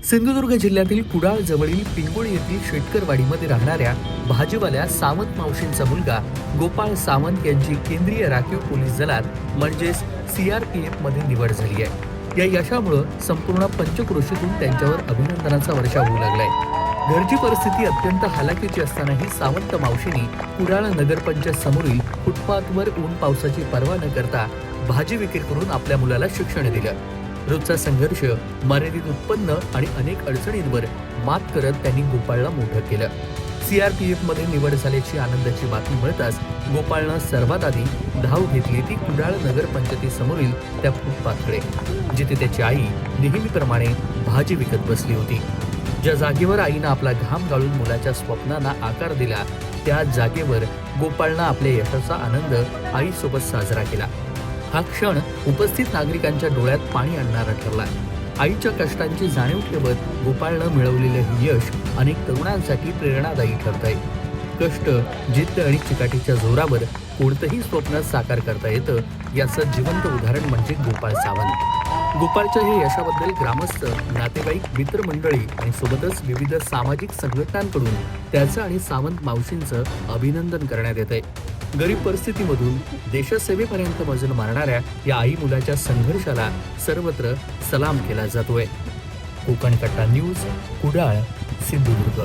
सिंधुदुर्ग जिल्ह्यातील कुडाळ जवळील पिंगुळ येथील शेटकरवाडीमध्ये राहणाऱ्या भाजीवाल्या सावंत मावशींचा मुलगा गोपाळ सावंत यांची केंद्रीय राखीव पोलीस दलात म्हणजेच CRPF मध्ये निवड झाली आहे। या यशामुळे संपूर्ण पंचक्रोशीतून त्यांच्यावर अभिनंदनाचा वर्षाव होऊ लागलाय। घरची परिस्थिती अत्यंत हालाकीची असतानाही सावंत मावशींनी कुडाळ नगरपंचायत समोरील फुटपाथवर ऊन पावसाची पर्वा न करता भाजी विक्री करून आपल्या मुलाला शिक्षण दिलं। रोजचा संघर्ष, मर्यादित उत्पन्न आणि अनेक अडचणींवर मात करत त्यांनी गोपाळला मोठं केलं। CRPF मध्ये निवड झाल्याची आनंदाची बातमी मिळताच गोपाळनं सर्वात आधी धाव घेतली ती कुडाळ नगरपंचायतीसमोरील त्या फुटपाथकडे, जिथे त्याची आई नेहमीप्रमाणे भाजी विकत बसली होती। ज्या जागेवर आईनं आपला घाम गाळून मुलाच्या स्वप्नांना आकार दिला, त्या जागेवर गोपाळनं आपल्या यशाचा आनंद आईसोबत साजरा केला। हा क्षण उपस्थित नागरिकांच्या डोळ्यात पाणी आणणारा ठरला। आईच्या कष्टांची जाणीव ठेवत गोपाळनं मिळवलेलं हे यश अनेक तरुणांसाठी प्रेरणादायी ठरतंय। कष्ट, जिद्द आणि चिकाटीच्या जोरावर कोणतंही स्वप्न साकार करता येतं, याचं जिवंत उदाहरण म्हणजे गोपाळ सावंत। गोपाळच्या हे यशाबद्दल ग्रामस्थ, नातेवाईक, मित्रमंडळी आणि सोबतच विविध सामाजिक संघटनांकडून त्याचं आणि सावंत मावशींचं अभिनंदन करण्यात येतंय। गरीब परिस्थितीमधून देशसेवेपर्यंत मजल मारणाऱ्या या आई मुलाच्या संघर्षाला सर्वत्र सलाम केला जातोय। कोकण कट्टा न्यूज, कुडाळ, सिंधुदुर्ग।